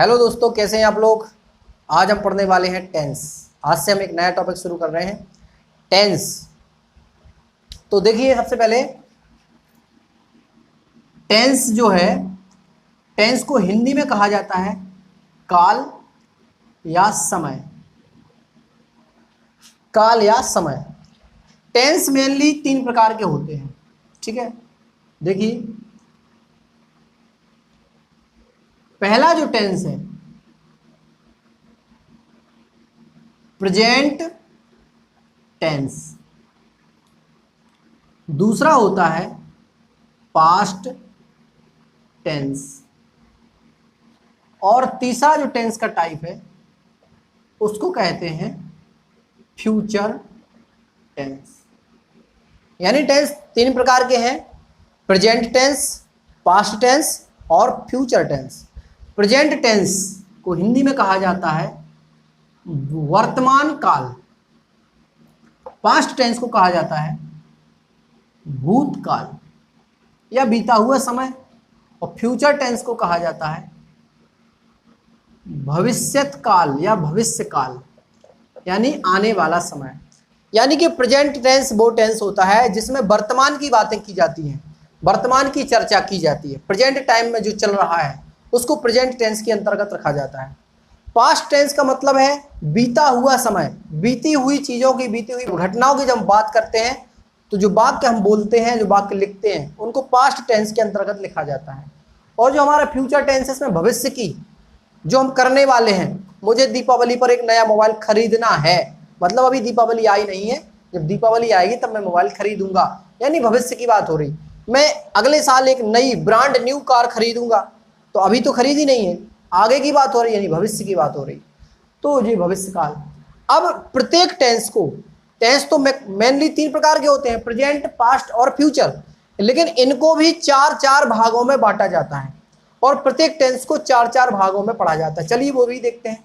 Hello दोस्तों, कैसे हैं आप लोग। आज हम पढ़ने वाले हैं टेंस। आज से हम एक नया टॉपिक शुरू कर रहे हैं, टेंस। तो देखिए, सबसे पहले टेंस जो है, टेंस को हिंदी में कहा जाता है काल या समय। काल या समय। टेंस मेनली 3 प्रकार के होते हैं, ठीक है। देखिए, पहला जो टेंस है प्रेजेंट टेंस, दूसरा होता है पास्ट टेंस, और तीसरा जो टेंस का टाइप है उसको कहते हैं फ्यूचर टेंस। यानी टेंस 3 प्रकार के हैं, प्रेजेंट टेंस, पास्ट टेंस और फ्यूचर टेंस। प्रेजेंट टेंस को हिंदी में कहा जाता है वर्तमान काल, पास्ट टेंस को कहा जाता है भूतकाल या बीता हुआ समय, और फ्यूचर टेंस को कहा जाता है भविष्यत काल या भविष्य काल, यानी आने वाला समय। यानी कि प्रेजेंट टेंस वो टेंस होता है जिसमें वर्तमान की बातें की जाती हैं, वर्तमान की चर्चा की जाती है। प्रेजेंट टाइम में जो चल रहा है उसको प्रेजेंट टेंस के अंतर्गत रखा जाता है। पास्ट टेंस का मतलब है बीता हुआ समय, बीती हुई चीज़ों की, बीती हुई घटनाओं की जब हम बात करते हैं तो जो वाक्य हम बोलते हैं, जो वाक्य लिखते हैं, उनको पास्ट टेंस के अंतर्गत लिखा जाता है। और जो हमारा फ्यूचर टेंस है, इसमें भविष्य की जो हम करने वाले हैं, मुझे दीपावली पर एक नया मोबाइल खरीदना है, मतलब अभी दीपावली आई नहीं है, जब दीपावली आएगी तब मैं मोबाइल खरीदूंगा, यानी भविष्य की बात हो रही। मैं अगले साल एक नई ब्रांड न्यू कार खरीदूंगा, तो अभी तो खरीदी नहीं है, आगे की बात हो रही, यानी भविष्य की बात हो रही। तो ये भविष्य काल। अब प्रत्येक टेंस को, टेंस तो मेनली 3 प्रकार के होते हैं, प्रेजेंट, पास्ट और फ्यूचर, लेकिन इनको भी 4-4 भागों में बांटा जाता है और प्रत्येक टेंस को 4-4 भागों में पढ़ा जाता है। चलिए वो भी देखते हैं।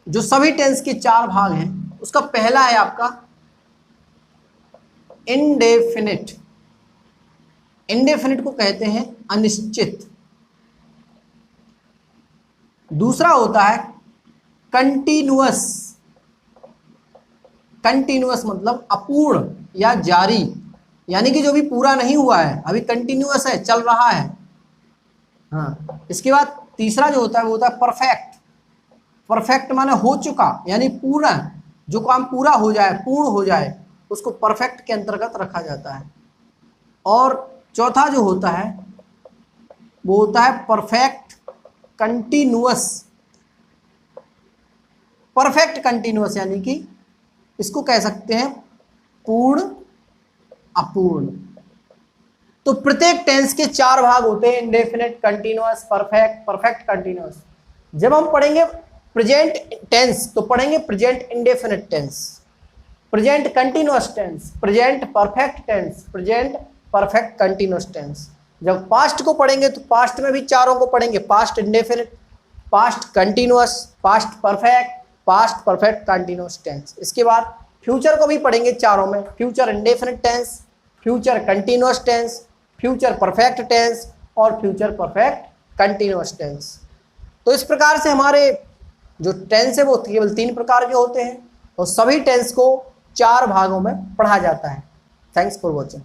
जो सभी टेंस के 4 भाग हैं, उसका पहला है आपका इनडेफिनिट। इनडेफिनिट को कहते हैं अनिश्चित। दूसरा होता है कंटिन्यूअस। कंटिन्यूअस मतलब अपूर्ण या जारी, यानी कि जो भी पूरा नहीं हुआ है, अभी कंटिन्यूअस है, चल रहा है। हाँ, इसके बाद तीसरा जो होता है वो होता है परफेक्ट। परफेक्ट माने हो चुका, यानी पूरा, जो काम पूरा हो जाए, पूर्ण हो जाए, उसको परफेक्ट के अंतर्गत रखा जाता है। और चौथा जो होता है वो होता है परफेक्ट कंटिन्यूअस। परफेक्ट कंटिन्यूअस यानी कि इसको कह सकते हैं पूर्ण अपूर्ण। तो प्रत्येक टेंस के 4 भाग होते हैं, indefinite, continuous, perfect, perfect continuous. जब हम पढ़ेंगे प्रेजेंट टेंस तो पढ़ेंगे present indefinite tense, present continuous tense, present perfect tense, present perfect continuous tense. जब पास्ट को पढ़ेंगे तो पास्ट में भी चारों को पढ़ेंगे, past indefinite, past continuous, past perfect, past perfect continuous tense. इसके बाद फ्यूचर को भी पढ़ेंगे चारों में, future indefinite tense, future continuous tense, future perfect tense और फ्यूचर परफेक्ट कंटिन्यूअस टेंस। तो इस प्रकार से हमारे जो टेंस है वो केवल 3 प्रकार के होते हैं और सभी टेंस को 4 भागों में पढ़ा जाता है। Thanks for watching.